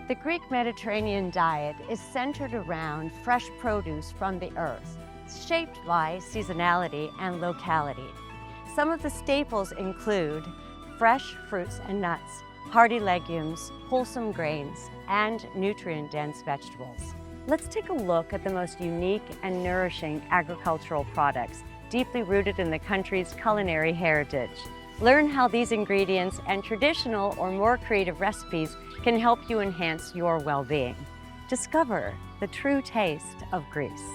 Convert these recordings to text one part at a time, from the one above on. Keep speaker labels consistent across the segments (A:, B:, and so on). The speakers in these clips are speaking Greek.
A: The Greek Mediterranean diet is centered around fresh produce from the earth, shaped by seasonality and locality. Some of the staples include fresh fruits and nuts, hearty legumes, wholesome grains, and nutrient-dense vegetables. Let's take a look at the most unique and nourishing agricultural products deeply rooted in the country's culinary heritage. Learn how these ingredients and traditional or more creative recipes can help you enhance your well-being. Discover the true taste of Greece.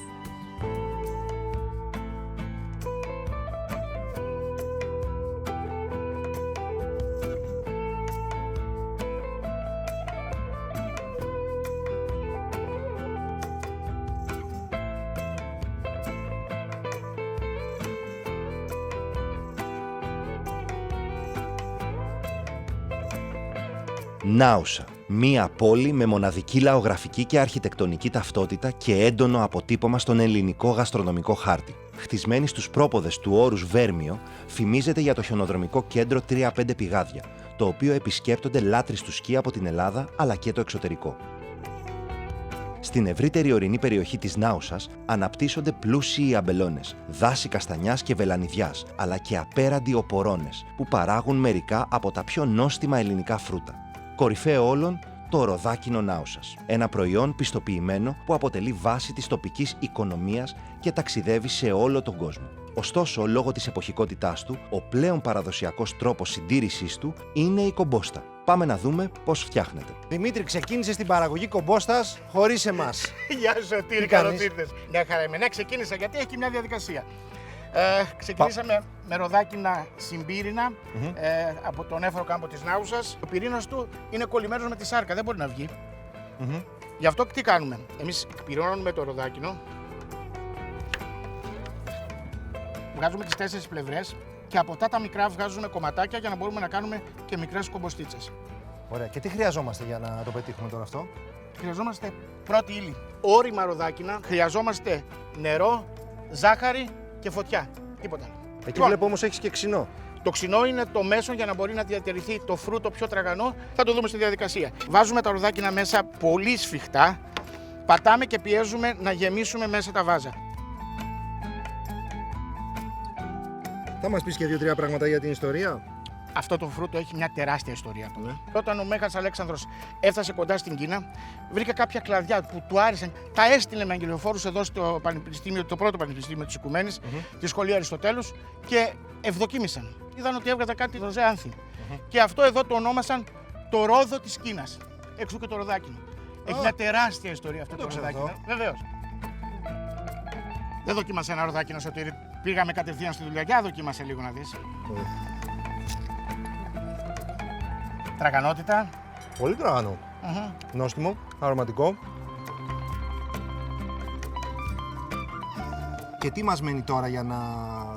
B: Νάουσα, μία πόλη με μοναδική λαογραφική και αρχιτεκτονική ταυτότητα και έντονο αποτύπωμα στον ελληνικό γαστρονομικό χάρτη. Χτισμένη στους πρόποδες του όρους Βέρμιο, φημίζεται για το χιονοδρομικό κέντρο 3-5 πηγάδια, το οποίο επισκέπτονται λάτρεις του σκι από την Ελλάδα αλλά και το εξωτερικό. Στην ευρύτερη ορεινή περιοχή της Νάουσας αναπτύσσονται πλούσιοι αμπελώνες, δάση καστανιάς και βελανιδιάς, αλλά και απέραντοι οπορώνες, που παράγουν μερικά από τα πιο νόστιμα ελληνικά φρούτα. Κορυφαίο όλων, το ροδάκινο Νάουσας. Ένα προϊόν πιστοποιημένο που αποτελεί βάση της τοπικής οικονομίας και ταξιδεύει σε όλο τον κόσμο. Ωστόσο, λόγω της εποχικότητάς του, ο πλέον παραδοσιακός τρόπος συντήρησής του είναι η κομπόστα. Πάμε να δούμε πώς φτιάχνεται.
C: Δημήτρη, ξεκίνησε την παραγωγή κομπόστας χωρίς εμάς.
D: Γεια σου, Σωτήρη, καλώς ήρθες. Μια χαρά είμαι. Ναι, ξεκίνησα γιατί έχει μια διαδικασία. Ξεκινήσαμε με ροδάκινα συμπύρινα από τον έφερο κάμπο της Νάουσας. Ο πυρήνας του είναι κολλημένος με τη σάρκα, δεν μπορεί να βγει. Γι' αυτό τι κάνουμε. Εμείς εκπυρώνουμε το ροδάκινο, βγάζουμε τις 4 πλευρές και από αυτά τα μικρά βγάζουμε κομματάκια για να μπορούμε να κάνουμε και μικρές κομποστίτσες.
C: Ωραία. Και τι χρειαζόμαστε για να το πετύχουμε τώρα αυτό?
D: Χρειαζόμαστε πρώτη ύλη. Όρημα ροδάκινα, χρειαζόμαστε νερό, ζάχαρη και φωτιά. Τίποτα.
C: Εκεί βλέπω όμως έχεις και ξινό.
D: Το ξινό είναι το μέσο για να μπορεί να διατηρηθεί το φρούτο πιο τραγανό. Θα το δούμε στη διαδικασία. Βάζουμε τα ροδάκινα μέσα πολύ σφιχτά. Πατάμε και πιέζουμε να γεμίσουμε μέσα τα βάζα.
C: Θα μας πεις και 2-3 πράγματα για την ιστορία?
D: Αυτό το φρούτο έχει μια τεράστια ιστορία. Όταν ο Μέγας Αλέξανδρος έφτασε κοντά στην Κίνα, βρήκε κάποια κλαδιά που του άρεσαν. Τα έστειλε με αγγελιοφόρους εδώ στο πανεπιστήμιο, το πρώτο πανεπιστήμιο της Οικουμένης, τη σχολή Αριστοτέλους, και ευδοκίμησαν. Είδαν ότι έβγαζε κάτι ροζέ άνθη. Και αυτό εδώ το ονόμασαν το ρόδο της Κίνας. Εξού και το ροδάκινο. Έχει μια τεράστια ιστορία αυτό το ροδάκινο. Βεβαίως. Δεν δοκίμασε ένα ροδάκινο, Σωτήρη. Πήγαμε κατευθείαν στη δουλειά. Για δοκίμασε λίγο να δεις. Τραγανότητα.
C: Πολύ τραγανό. Νόστιμο, αρωματικό. Και τι μας μένει τώρα για να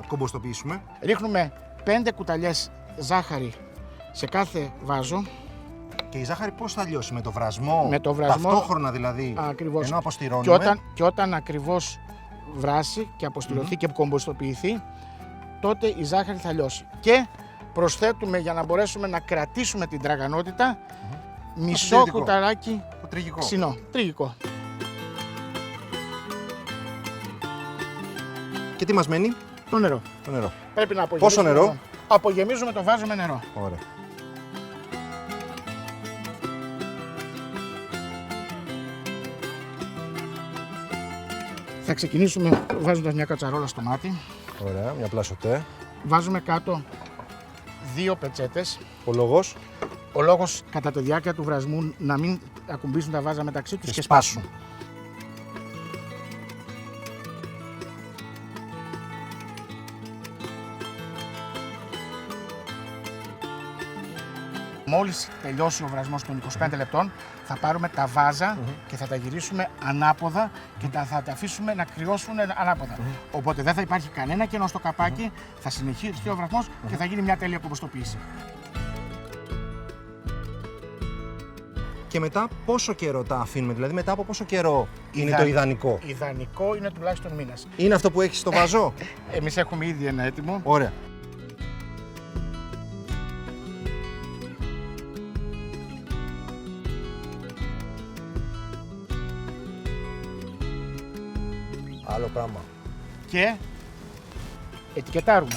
C: κομποστοποιήσουμε?
D: Ρίχνουμε 5 κουταλιές ζάχαρη σε κάθε βάζο.
C: Και η ζάχαρη πώς θα λιώσει? Με το βρασμό?
D: Με το βρασμό.
C: Ταυτόχρονα δηλαδή?
D: Ακριβώς.
C: Ενώ αποστηρώνουμε.
D: Και όταν ακριβώς βράσει και αποστηρωθεί και κομποστοποιηθεί, τότε η ζάχαρη θα λιώσει. Και προσθέτουμε, για να μπορέσουμε να κρατήσουμε την τραγανότητα, μισό κουταλάκι ξινό. Τριγικό.
C: Και τι μας μένει?
D: Το νερό.
C: Το νερό.
D: Πρέπει να απογεμίσουμε.
C: Πόσο νερό?
D: Απογεμίζουμε το βάζο με νερό.
C: Ωραία.
D: Θα ξεκινήσουμε βάζοντας μια κατσαρόλα στο μάτι.
C: Ωραία, μια πλασοτέ.
D: Βάζουμε κάτω 2 πετσέτες.
C: Ο λόγος?
D: Ο λόγος κατά τη διάρκεια του βρασμού να μην ακουμπήσουν τα βάζα μεταξύ τους και σπάσουν. Μόλις τελειώσει ο βρασμός των 25 λεπτών, θα πάρουμε τα βάζα και θα τα γυρίσουμε ανάποδα και θα τα αφήσουμε να κρυώσουν ανάποδα. Οπότε δεν θα υπάρχει κανένα κενό στο καπάκι, θα συνεχίσει ο βρασμός και θα γίνει μια τέλεια κομποστοποίηση.
C: Και μετά πόσο καιρό τα αφήνουμε, δηλαδή μετά από πόσο καιρό είναι το ιδανικό?
D: Ιδανικό είναι τουλάχιστον μήνας.
C: Είναι αυτό που έχεις στο βαζό?
D: Εμείς έχουμε ήδη ένα έτοιμο.
C: Ωραία. Άλλο πράγμα.
D: Και ετικετάρουμε.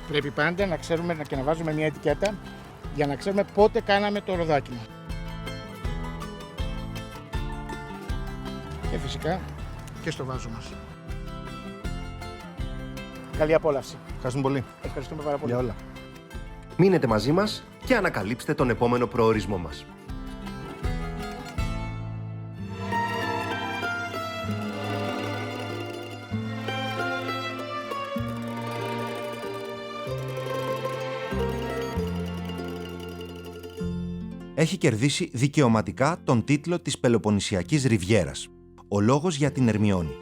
D: Πρέπει πάντα να ξέρουμε και να βάζουμε μια ετικέτα για να ξέρουμε πότε κάναμε το ροδάκι μας. Και φυσικά και στο βάζο μας. Καλή απόλαυση.
C: Ευχαριστούμε πολύ.
D: Ευχαριστούμε πάρα πολύ.
C: Για όλα.
E: Μείνετε μαζί μας και ανακαλύψτε τον επόμενο προορισμό μας.
B: Έχει κερδίσει δικαιωματικά τον τίτλο της Πελοποννησιακής Ριβιέρας. Ο λόγος για την Ερμιόνη.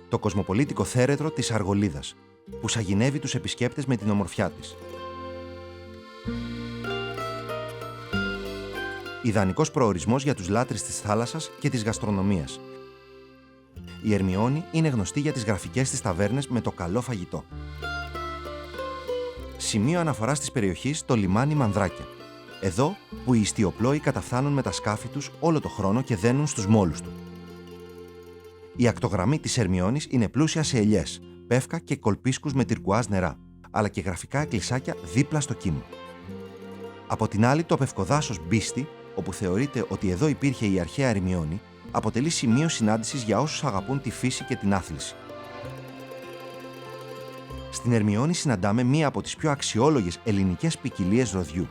B: Το κοσμοπολίτικο θέρετρο της Αργολίδας, που σαγηνεύει τους επισκέπτες με την ομορφιά της. Ιδανικός προορισμός για τους λάτρεις της θάλασσας και της γαστρονομίας. Η Ερμιόνη είναι γνωστή για τις γραφικές της ταβέρνες με το καλό φαγητό. Σημείο αναφοράς της περιοχής το λιμάνι Μανδράκια. Εδώ που οι ιστιοπλόοι καταφθάνουν με τα σκάφη τους όλο το χρόνο και δένουν στους μόλους του. Η ακτογραμμή της Ερμιόνης είναι πλούσια σε ελιές, πεύκα και κολπίσκους με τυρκουάζ νερά, αλλά και γραφικά εκκλησάκια δίπλα στο κύμα. Από την άλλη, το πευκοδάσος Μπίστη, όπου θεωρείται ότι εδώ υπήρχε η αρχαία Ερμιόνη, αποτελεί σημείο συνάντησης για όσους αγαπούν τη φύση και την άθληση. Στην Ερμιόνη συναντάμε μία από τις πιο αξιόλογες ελληνικές ποικιλίες ροδιού.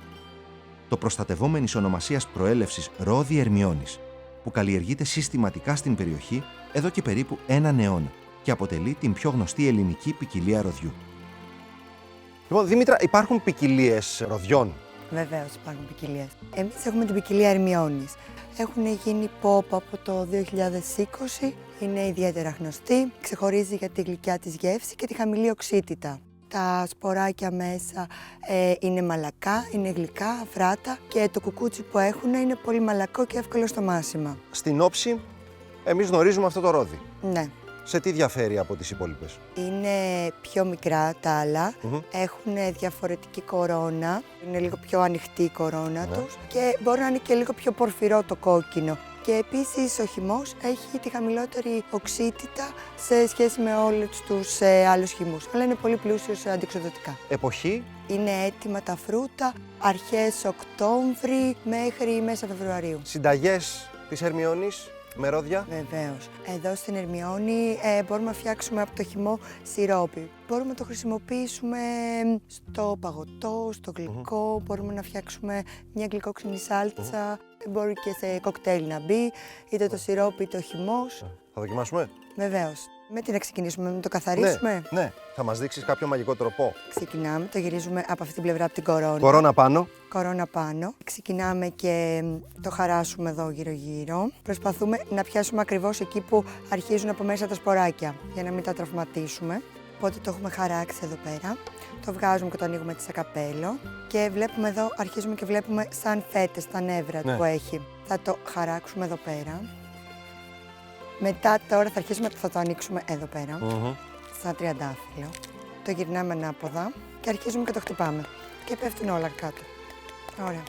B: Το προστατευόμενης ονομασίας προέλευσης ρόδι Ερμιόνης, που καλλιεργείται συστηματικά στην περιοχή εδώ και περίπου έναν αιώνα και αποτελεί την πιο γνωστή ελληνική ποικιλία ροδιού.
C: Λοιπόν, Δήμητρα, υπάρχουν ποικιλίες ροδιών.
F: Βεβαίως υπάρχουν ποικιλίες. Εμείς έχουμε την ποικιλία Ερμιόνης. Έχουν γίνει pop από το 2020, είναι ιδιαίτερα γνωστή, ξεχωρίζει για τη γλυκιά της γεύση και τη χαμηλή οξύτητα. Τα σποράκια μέσα είναι μαλακά, είναι γλυκά, αφράτα και το κουκούτσι που έχουν είναι πολύ μαλακό και εύκολο στο μάσιμα.
C: Στην όψη, εμείς γνωρίζουμε αυτό το ρόδι.
F: Ναι.
C: Σε τι διαφέρει από τις υπόλοιπες?
F: Είναι πιο μικρά τα άλλα, έχουν διαφορετική κορώνα, είναι λίγο πιο ανοιχτή η κορώνα τους και μπορεί να είναι και λίγο πιο πορφυρό το κόκκινο. Και επίσης ο χυμός έχει τη χαμηλότερη οξύτητα σε σχέση με όλους τους άλλους χυμούς, αλλά είναι πολύ πλούσιος αντιοξυδοτικά.
C: Εποχή.
F: Είναι έτοιμα τα φρούτα αρχές Οκτώβρη μέχρι μέσα Φεβρουαρίου.
C: Συνταγές της Ερμιόνης με ρόδια.
F: Βεβαίως. Εδώ στην Ερμιόνη μπορούμε να φτιάξουμε από το χυμό σιρόπι. Μπορούμε να το χρησιμοποιήσουμε στο παγωτό, στο γλυκό, μπορούμε να φτιάξουμε μια γλυκόξινη σάλτσα, μπορεί και σε κοκτέιλ να μπει, είτε το σιρόπι είτε ο χυμός.
C: Θα δοκιμάσουμε.
F: Βεβαίως. Με τι να ξεκινήσουμε, να το καθαρίσουμε?
C: Ναι. Θα μας δείξεις κάποιο μαγικό τροπό.
F: Ξεκινάμε, το γυρίζουμε από αυτή την πλευρά, από την κορώνα.
C: Κορώνα πάνω.
F: Κορώνα πάνω. Ξεκινάμε και το χαράσουμε εδώ γύρω-γύρω. Προσπαθούμε να πιάσουμε ακριβώς εκεί που αρχίζουν από μέσα τα σποράκια, για να μην τα τραυματίσουμε. Οπότε το έχουμε χαράξει εδώ πέρα. Το βγάζουμε και το ανοίγουμε έτσι σε καπέλο. Και βλέπουμε εδώ, αρχίζουμε και βλέπουμε σαν φέτες τα νεύρα που έχει. Θα το χαράξουμε εδώ πέρα. Μετά τώρα θα το ανοίξουμε εδώ πέρα, σαν τριαντάφυλλο. Το γυρνάμε ανάποδα και αρχίζουμε και το χτυπάμε. Και πέφτουν όλα κάτω. Ωραία.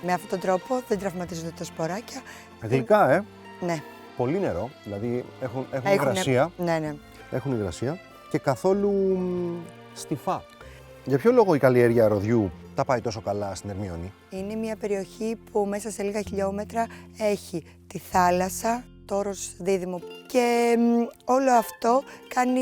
F: Με αυτόν τον τρόπο δεν τραυματίζονται τα σποράκια.
C: Γλυκά,
F: Ναι.
C: Πολύ νερό, δηλαδή έχουν υγρασία.
F: Ναι.
C: Έχουν υγρασία και καθόλου στιφά. Για ποιο λόγο η καλλιέργεια ροδιού τα πάει τόσο καλά στην Ερμιόνη?
F: Είναι μια περιοχή που μέσα σε λίγα χιλιόμετρα έχει τη θάλασσα, το όρος Δίδυμο και όλο αυτό κάνει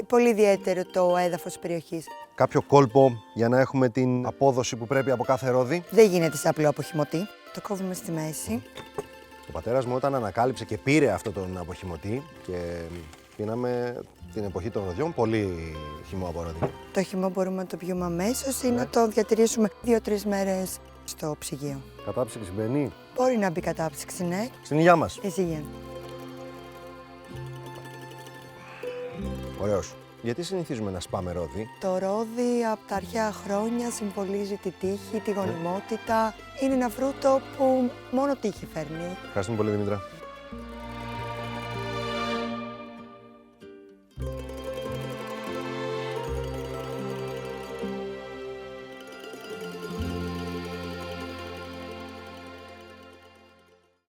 F: πολύ ιδιαίτερο το έδαφος της περιοχής.
C: Κάποιο κόλπο για να έχουμε την απόδοση που πρέπει από κάθε ρόδι?
F: Δεν γίνεται σε απλό αποχυμωτή. Το κόβουμε στη μέση.
C: Ο πατέρας μου όταν ανακάλυψε και πήρε αυτό τον αποχυμωτή και πίναμε την εποχή των ροδιών πολύ χυμό από ρόδι.
F: Το χυμό μπορούμε να το πιούμε αμέσως ή να το διατηρήσουμε 2-3 μέρες στο ψυγείο.
C: Κατάψυξη μπαίνει?
F: Μπορεί να μπει κατάψυξη, ναι.
C: Στην υγειά μας.
F: Υγεία.
C: Ωραίος. Γιατί συνηθίζουμε να σπάμε ρόδι?
F: Το ρόδι από τα αρχαία χρόνια συμβολίζει τη τύχη, τη γονιμότητα. Είναι ένα φρούτο που μόνο τύχη φέρνει.
C: Ευχαριστούμε πολύ, Δημήτρα.